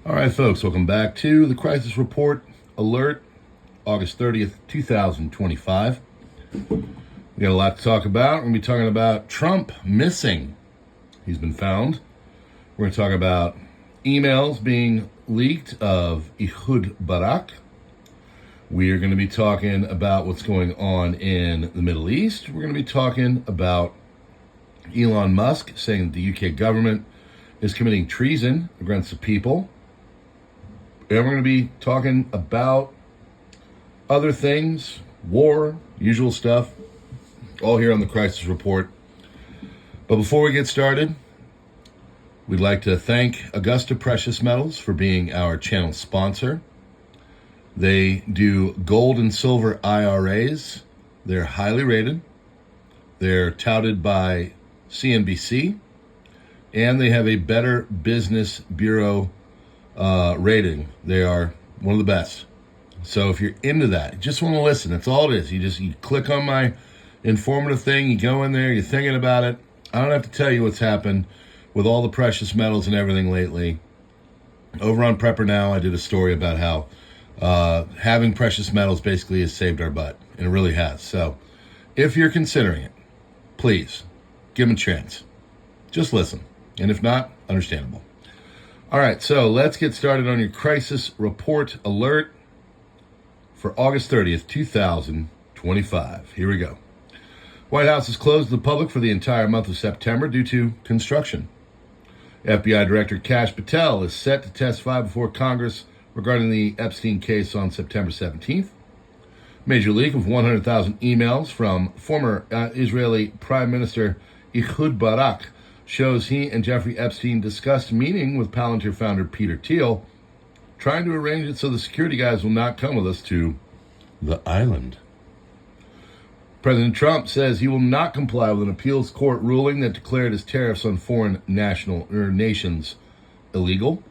All right, folks, welcome back to the Crisis Report Alert, August 30th, 2025. We got a lot to talk about. We're going to be talking about Trump missing. He's been found. We're going to talk about emails being leaked of Ehud Barak. We are going to be talking about what's going on in the Middle East. We're going to be talking about Elon Musk saying that the UK government is committing treason against the people. And we're going to be talking about other things, war, usual stuff, all here on the Crisis Report. But before we get started, we'd like to thank Augusta Precious Metals for being our channel sponsor. They do gold and silver IRAs. They're highly rated. They're touted by CNBC. And they have a Better Business Bureau rating. They are one of the best. So if you're into that, you just want to listen, that's all it is. You click on my informative thing, you go in there, you're thinking about it. I don't have to tell you what's happened with all the precious metals and everything lately. Over on PrepperNow, I did a story about how having precious metals basically has saved our butt, and it really has. So if you're considering it, please give them a chance. Just listen. And if not, understandable. All right, so let's get started on your Crisis Report Alert for August 30th, 2025. Here we go. White House is closed to the public for the entire month of September due to construction. FBI Director Kash Patel is set to testify before Congress regarding the Epstein case on September 17th. Major leak of 100,000 emails from former Israeli Prime Minister Ehud Barak shows he and Jeffrey Epstein discussed meeting with Palantir founder Peter Thiel, trying to arrange it so the security guys will not come with us to the island. President Trump says he will not comply with an appeals court ruling that declared his tariffs on foreign nations illegal.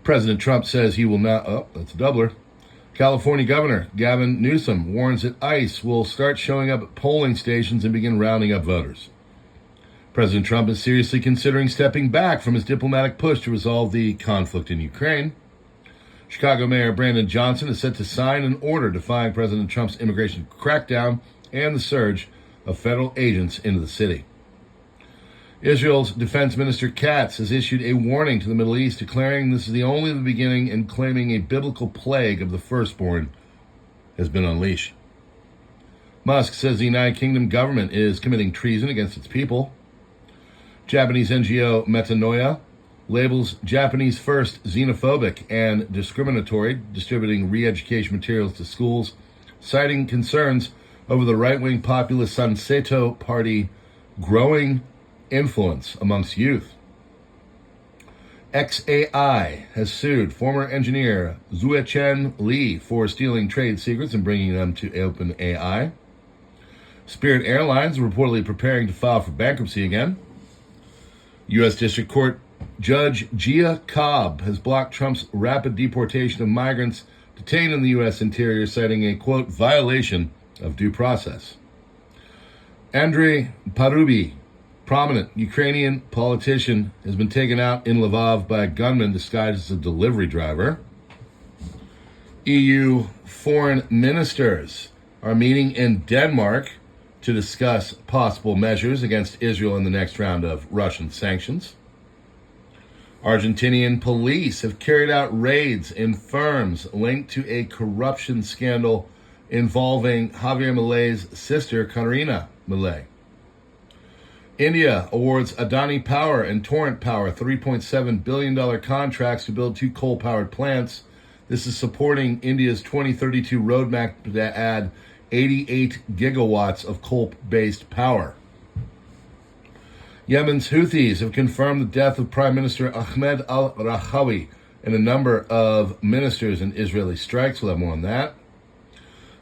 President Trump says he will not, that's a doubler. California Governor Gavin Newsom warns that ICE will start showing up at polling stations and begin rounding up voters. President Trump is seriously considering stepping back from his diplomatic push to resolve the conflict in Ukraine. Chicago Mayor Brandon Johnson is set to sign an order defying President Trump's immigration crackdown and the surge of federal agents into the city. Israel's Defense Minister Katz has issued a warning to the Middle East, declaring this is only the beginning and claiming a biblical plague of the firstborn has been unleashed. Musk says the United Kingdom government is committing treason against its people. Japanese NGO Metanoia labels Japanese first xenophobic and discriminatory, distributing re-education materials to schools, citing concerns over the right-wing populist Sanseto Party growing influence amongst youth. XAI has sued former engineer Zuechen Lee for stealing trade secrets and bringing them to OpenAI. Spirit Airlines reportedly preparing to file for bankruptcy again. U.S. District Court Judge Gia Cobb has blocked Trump's rapid deportation of migrants detained in the U.S. interior, citing a, quote, violation of due process. Andrei Parubi, prominent Ukrainian politician, has been taken out in Lvov by a gunman disguised as a delivery driver. EU foreign ministers are meeting in Denmark to discuss possible measures against Israel in the next round of Russian sanctions. Argentinian police have carried out raids in firms linked to a corruption scandal involving Javier Milei's sister, Karina Milei. India awards Adani Power and Torrent Power $3.7 billion contracts to build 2 coal-powered plants. This is supporting India's 2032 roadmap to add 88 gigawatts of coal-based power. Yemen's Houthis have confirmed the death of Prime Minister Ahmed al-Rahawi and a number of ministers in Israeli strikes. We'll have more on that.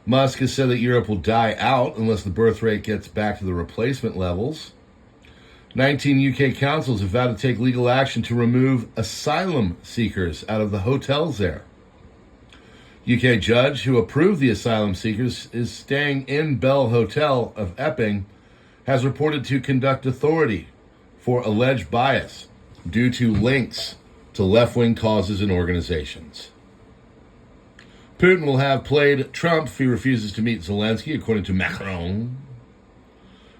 Musk has said that Europe will die out unless the birth rate gets back to the replacement levels. 19 UK councils have vowed to take legal action to remove asylum seekers out of the hotels there. UK judge who approved the asylum seekers is staying in Bell Hotel of Epping has reported to conduct authority for alleged bias due to links to left-wing causes and organizations. Putin will have played Trump if he refuses to meet Zelensky, according to Macron.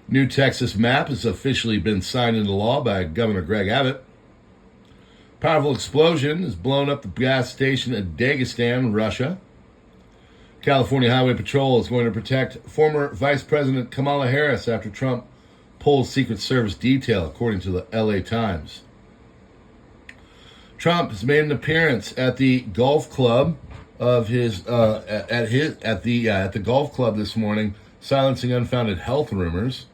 New Texas map has officially been signed into law by Governor Greg Abbott. Powerful explosion has blown up the gas station in Dagestan, Russia. California Highway Patrol is going to protect former Vice President Kamala Harris after Trump pulls Secret Service detail, according to the LA Times. Trump has made an appearance at the golf club of his at the golf club this morning, silencing unfounded health rumors.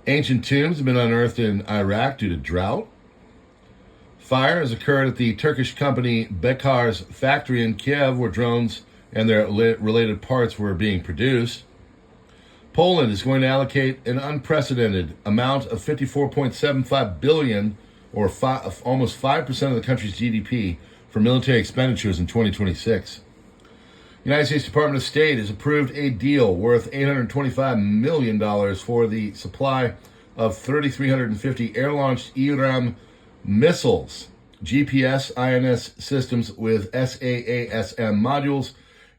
Ancient tombs have been unearthed in Iraq due to drought. Fire has occurred at the Turkish company Bekar's factory in Kiev, where drones and their related parts were being produced. Poland is going to allocate an unprecedented amount of $54.75 billion, or almost 5% of the country's GDP, for military expenditures in 2026. The United States Department of State has approved a deal worth $825 million for the supply of 3,350 air-launched ERAM missiles, GPS INS systems with SAASM modules,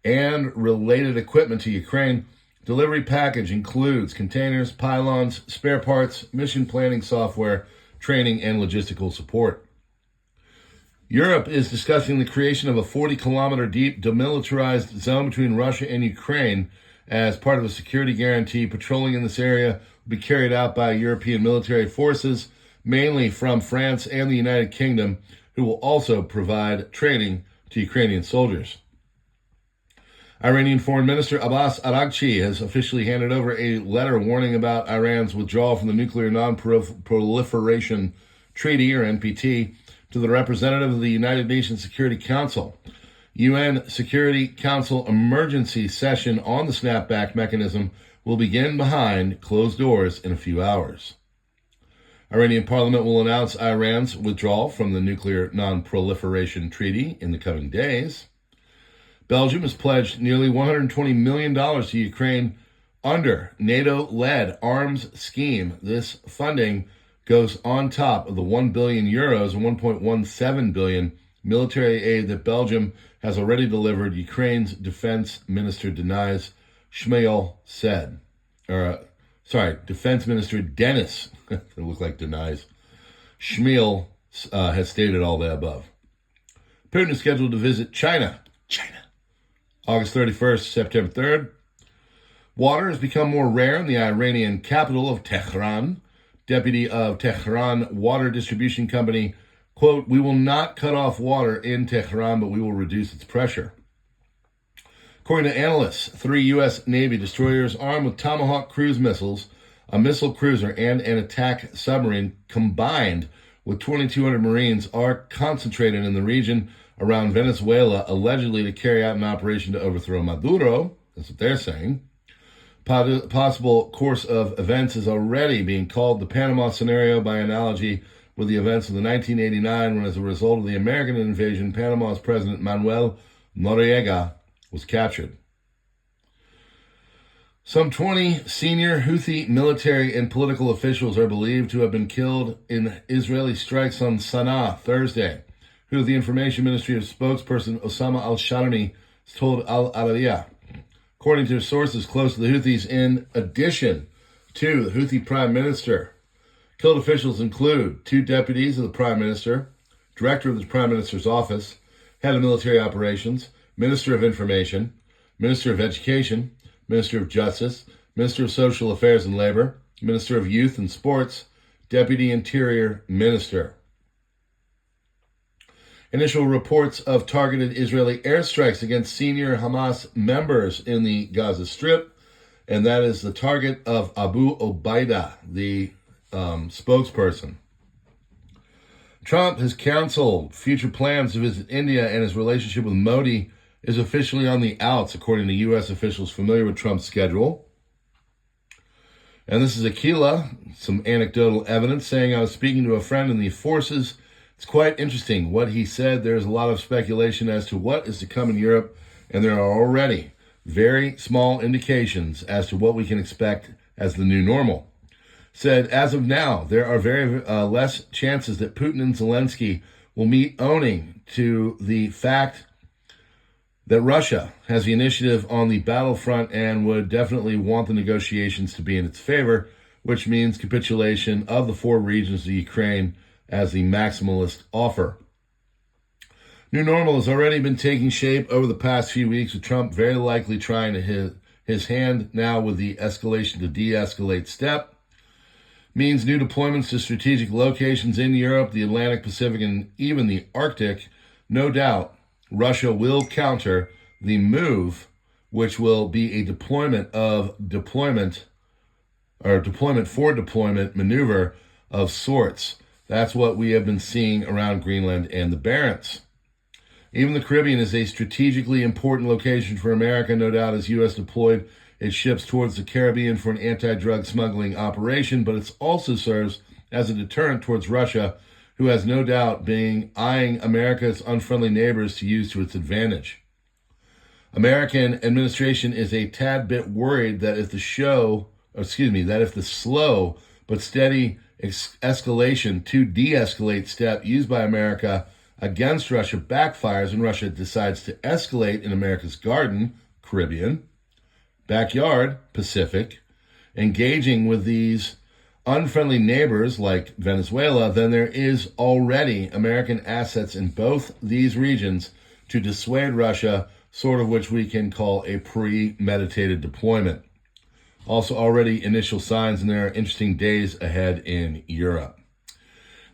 and related equipment to Ukraine. Delivery package includes containers, pylons, spare parts, mission planning software, training, and logistical support. Europe is discussing the creation of a 40-kilometer deep demilitarized zone between Russia and Ukraine as part of a security guarantee. Patrolling in this area will be carried out by European military forces, mainly from France and the United Kingdom, who will also provide training to Ukrainian soldiers. Iranian Foreign Minister Abbas Araghchi has officially handed over a letter warning about Iran's withdrawal from the Nuclear Non-Proliferation Treaty, or NPT, to the representative of the United Nations Security Council. UN Security Council emergency session on the snapback mechanism will begin behind closed doors in a few hours. Iranian parliament will announce Iran's withdrawal from the Nuclear Non-Proliferation Treaty in the coming days. Belgium has pledged nearly $120 million to Ukraine under NATO-led arms scheme. This funding goes on top of the 1 billion euros and 1.17 billion military aid that Belgium has already delivered, Ukraine's defense minister denies, Shmuel said. Defense Minister Dennis, it looked like denies, Shmuel has stated all the above. Putin is scheduled to visit China, August 31st, September 3rd. Water has become more rare in the Iranian capital of Tehran. Deputy of Tehran Water Distribution Company, quote, "We will not cut off water in Tehran, but we will reduce its pressure." According to analysts, 3 U.S. Navy destroyers armed with Tomahawk cruise missiles, a missile cruiser, and an attack submarine, combined with 2,200 Marines, are concentrated in the region around Venezuela, allegedly to carry out an operation to overthrow Maduro. That's what they're saying. Possible course of events is already being called the Panama scenario by analogy with the events of the 1989, when, as a result of the American invasion, Panama's President Manuel Noriega was captured. Some 20 senior Houthi military and political officials are believed to have been killed in Israeli strikes on Sana'a Thursday, Houthi Information Ministry spokesperson Osama al-Sharmi told Al Arabiya. According to sources close to the Houthis, in addition to the Houthi Prime Minister, killed officials include 2 deputies of the Prime Minister, Director of the Prime Minister's Office, Head of Military Operations, Minister of Information, Minister of Education, Minister of Justice, Minister of Social Affairs and Labor, Minister of Youth and Sports, Deputy Interior Minister. Initial reports of targeted Israeli airstrikes against senior Hamas members in the Gaza Strip, and that is the target of Abu Obaida, the spokesperson. Trump has canceled future plans to visit India, and his relationship with Modi is officially on the outs, according to U.S. officials familiar with Trump's schedule. And this is Aquila, some anecdotal evidence, saying, "I was speaking to a friend in the forces. It's quite interesting what he said. There's a lot of speculation as to what is to come in Europe, and there are already very small indications as to what we can expect as the new normal. Said, as of now, there are very less chances that Putin and Zelensky will meet owing to the fact that Russia has the initiative on the battlefront and would definitely want the negotiations to be in its favor, which means capitulation of the 4 regions of Ukraine as the maximalist offer. New normal has already been taking shape over the past few weeks, with Trump very likely trying to hit his hand now with the escalation to de-escalate step. Means new deployments to strategic locations in Europe, the Atlantic, Pacific, and even the Arctic. No doubt, Russia will counter the move, which will be a deployment for deployment maneuver of sorts. That's what we have been seeing around Greenland and the Barents. Even the Caribbean is a strategically important location for America, no doubt, as U.S. deployed its ships towards the Caribbean for an anti-drug smuggling operation, but it also serves as a deterrent towards Russia, who has no doubt been eyeing America's unfriendly neighbors to use to its advantage. American administration is a tad bit worried that if the slow but steady escalation to de-escalate step used by America against Russia backfires and Russia decides to escalate in America's garden, Caribbean, backyard, Pacific, engaging with these unfriendly neighbors like Venezuela, then there is already American assets in both these regions to dissuade Russia, sort of which we can call a premeditated deployment. Also already initial signs, and there are interesting days ahead in Europe.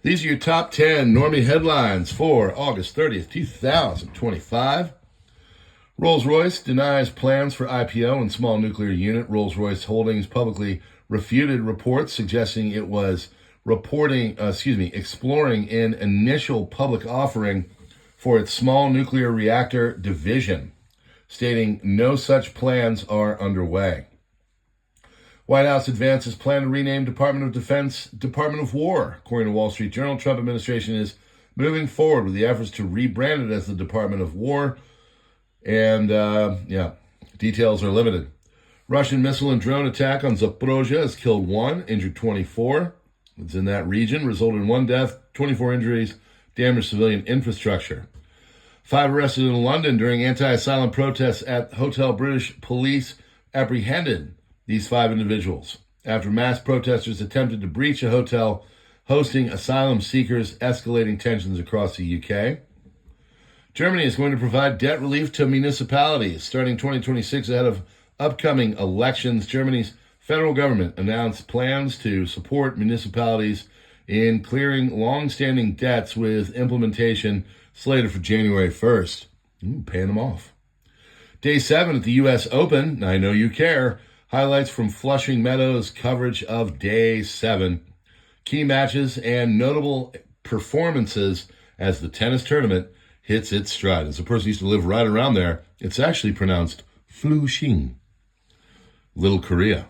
These are your top 10 Normie headlines for August 30th, 2025. Rolls-Royce denies plans for IPO in small nuclear unit. Rolls-Royce Holdings publicly refuted reports suggesting it was exploring an initial public offering for its small nuclear reactor division, stating no such plans are underway. White House advances plan to rename Department of Defense Department of War. According to Wall Street Journal, Trump administration is moving forward with the efforts to rebrand it as the Department of War. And, details are limited. Russian missile and drone attack on Zaporozhye has killed 1, injured 24. It's in that region, resulted in 1 death, 24 injuries, damaged civilian infrastructure. 5 arrested in London during anti-asylum protests at hotel. British police apprehended these 5 individuals after mass protesters attempted to breach a hotel hosting asylum seekers, escalating tensions across the UK. Germany is going to provide debt relief to municipalities starting 2026 ahead of upcoming elections. Germany's federal government announced plans to support municipalities in clearing long-standing debts with implementation slated for January 1st. Paying them off. Day 7 at the U.S. Open, I know you care. Highlights from Flushing Meadows coverage of Day 7. Key matches and notable performances as the tennis tournament hits its stride. As a person who used to live right around there, it's actually pronounced Flushing. Little Korea.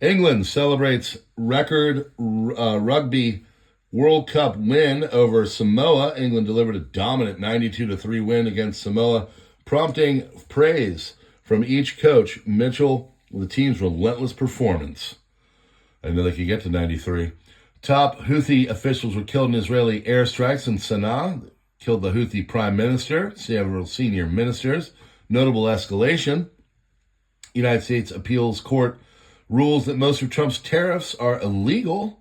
England celebrates record rugby World Cup win over Samoa. England delivered a dominant 92-3 win against Samoa, prompting praise from each coach. Mitchell, with the team's relentless performance. I didn't know they could get to 93. Top Houthi officials were killed in Israeli airstrikes in Sana'a. Killed the Houthi prime minister, several senior ministers. Notable escalation. United States Appeals Court rules that most of Trump's tariffs are illegal.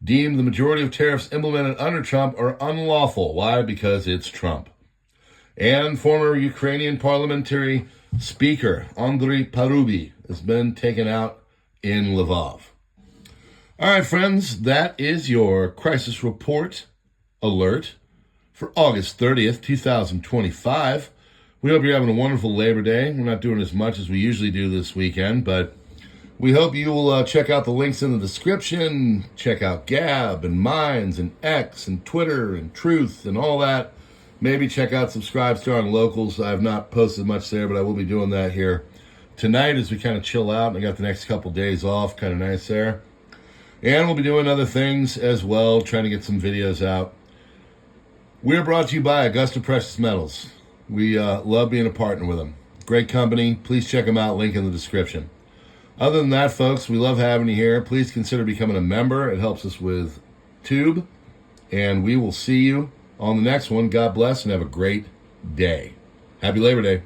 Deemed the majority of tariffs implemented under Trump are unlawful. Why? Because it's Trump. And former Ukrainian parliamentary speaker Andriy Parubi has been taken out in Lvov. All right, friends, that is your crisis report alert for August 30th, 2025. We hope you're having a wonderful Labor Day. We're not doing as much as we usually do this weekend, but we hope you will check out the links in the description. Check out Gab and Minds and X and Twitter and Truth and all that. Maybe check out Subscribestar and Locals. I have not posted much there, but I will be doing that here tonight as we kind of chill out. I got the next couple days off. Kind of nice there. And we'll be doing other things as well, trying to get some videos out. We're brought to you by Augusta Precious Metals. We love being a partner with them. Great company. Please check them out. Link in the description. Other than that, folks, we love having you here. Please consider becoming a member. It helps us with Tube. And we will see you on the next one. God bless and have a great day. Happy Labor Day.